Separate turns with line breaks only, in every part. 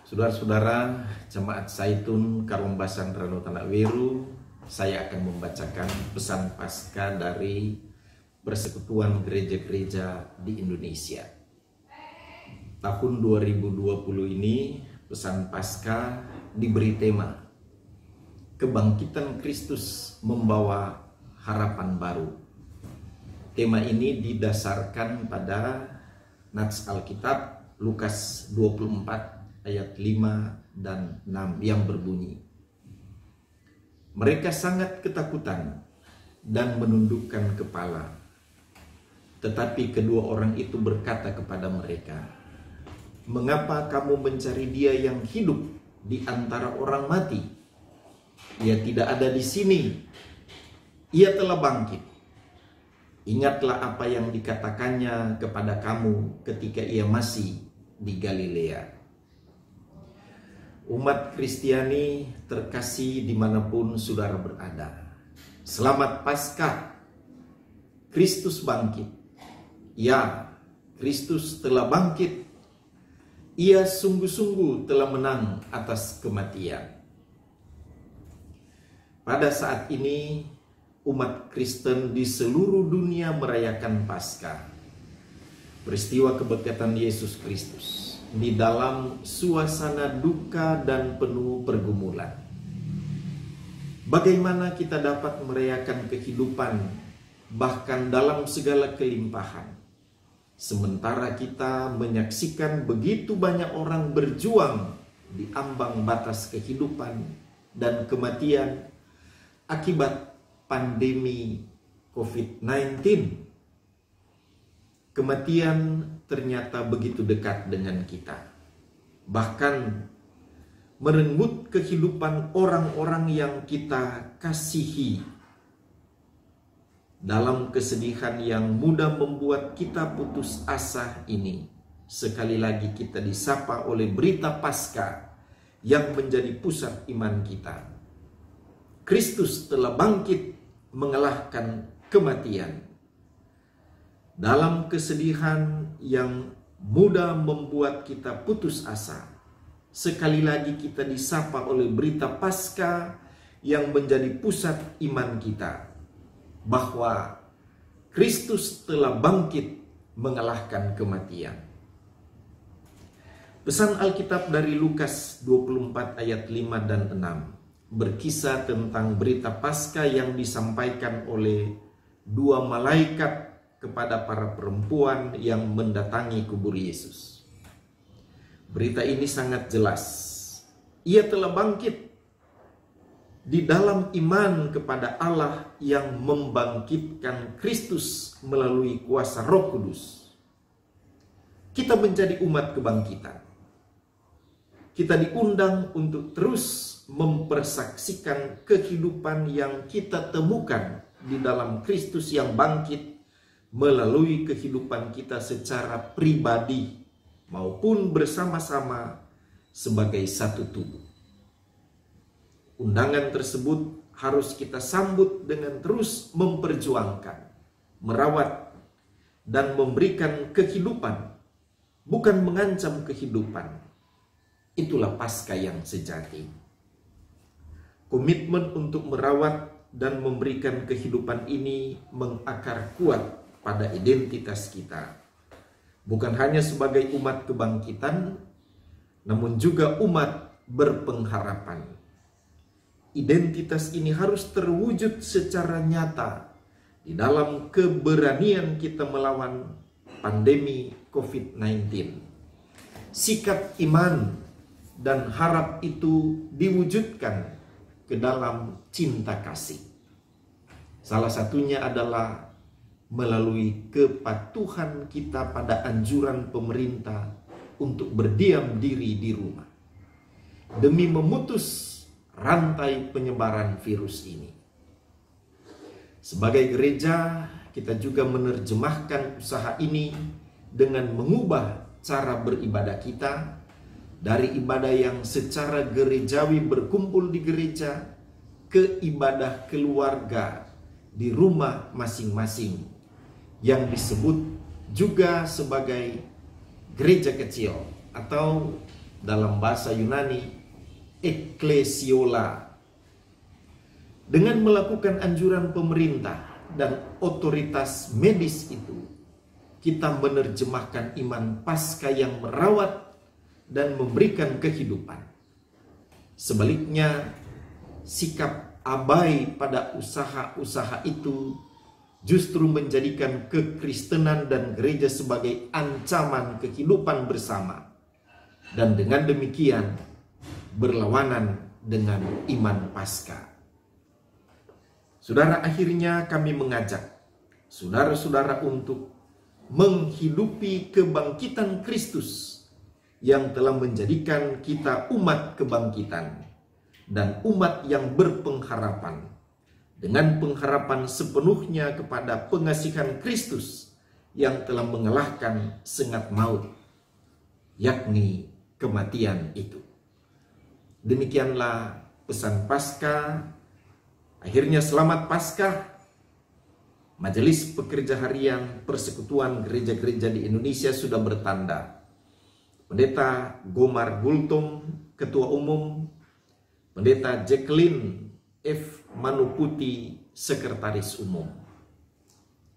Saudara-saudara, Jemaat Zaitun Karombasan Rano Tanah Weru, saya akan membacakan pesan Paskah dari Persekutuan Gereja-Gereja di Indonesia. Tahun 2020 ini, pesan Paskah diberi tema Kebangkitan Kristus Membawa Harapan Baru. Tema ini didasarkan pada nats Alkitab Lukas 24 ayat 5 dan 6 yang berbunyi, mereka sangat ketakutan dan menundukkan kepala. Tetapi kedua orang itu berkata kepada mereka, mengapa kamu mencari dia yang hidup di antara orang mati? Ia tidak ada di sini. Ia telah bangkit. Ingatlah apa yang dikatakannya kepada kamu ketika ia masih di Galilea. Umat Kristiani terkasih dimanapun saudara berada, selamat Paskah. Kristus bangkit. Ya, Kristus telah bangkit. Ia sungguh-sungguh telah menang atas kematian. Pada saat ini, umat Kristen di seluruh dunia merayakan Paskah, peristiwa kebangkitan Yesus Kristus, di dalam suasana duka dan penuh pergumulan. Bagaimana kita dapat merayakan kehidupan bahkan dalam segala kelimpahan, sementara kita menyaksikan begitu banyak orang berjuang di ambang batas kehidupan dan kematian akibat pandemi COVID-19. Kematian ternyata begitu dekat dengan kita, bahkan merenggut kehidupan orang-orang yang kita kasihi. Dalam kesedihan yang mudah membuat kita putus asa ini, sekali lagi kita disapa oleh berita Paskah yang menjadi pusat iman kita. Kristus telah bangkit mengalahkan kematian. Dalam kesedihan yang mudah membuat kita putus asa, sekali lagi kita disapa oleh berita Paskah yang menjadi pusat iman kita, bahwa Kristus telah bangkit mengalahkan kematian. Pesan Alkitab dari Lukas 24 ayat 5 dan 6 berkisah tentang berita Paskah yang disampaikan oleh dua malaikat kepada para perempuan yang mendatangi kubur Yesus. Berita ini sangat jelas. Ia telah bangkit di dalam iman kepada Allah yang membangkitkan Kristus melalui kuasa Roh Kudus. Kita menjadi umat kebangkitan. Kita diundang untuk terus mempersaksikan kehidupan yang kita temukan di dalam Kristus yang bangkit melalui kehidupan kita secara pribadi maupun bersama-sama sebagai satu tubuh. Undangan tersebut harus kita sambut dengan terus memperjuangkan, merawat, dan memberikan kehidupan, bukan mengancam kehidupan. Itulah Paskah yang sejati. Komitmen untuk merawat dan memberikan kehidupan ini mengakar kuat pada identitas kita, bukan hanya sebagai umat kebangkitan, namun juga umat berpengharapan. Identitas ini harus terwujud secara nyata di dalam keberanian kita melawan pandemi COVID-19. Sikap iman dan harap itu diwujudkan ke dalam cinta kasih. Salah satunya adalah melalui kepatuhan kita pada anjuran pemerintah untuk berdiam diri di rumah demi memutus rantai penyebaran virus ini. Sebagai gereja, kita juga menerjemahkan usaha ini dengan mengubah cara beribadah kita dari ibadah yang secara gerejawi berkumpul di gereja ke ibadah keluarga di rumah masing-masing, yang disebut juga sebagai gereja kecil atau dalam bahasa Yunani eklesiola. Dengan melakukan anjuran pemerintah dan otoritas medis itu, kita menerjemahkan iman Paskah yang merawat dan memberikan kehidupan. Sebaliknya, sikap abai pada usaha-usaha itu justru menjadikan kekristenan dan gereja sebagai ancaman kehidupan bersama. Dan dengan demikian, berlawanan dengan iman Paskah. Saudara, akhirnya kami mengajak saudara-saudara untuk menghidupi kebangkitan Kristus yang telah menjadikan kita umat kebangkitan dan umat yang berpengharapan, dengan pengharapan sepenuhnya kepada pengasihan Kristus yang telah mengalahkan sengat maut, yakni kematian itu. Demikianlah pesan Paskah. Akhirnya selamat Paskah. Majelis Pekerja Harian Persekutuan Gereja-Gereja di Indonesia sudah bertanda. Pendeta Gomar Gultom, Ketua Umum. Pendeta Jacqueline F. Manuputi, Sekretaris Umum.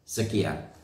Sekian.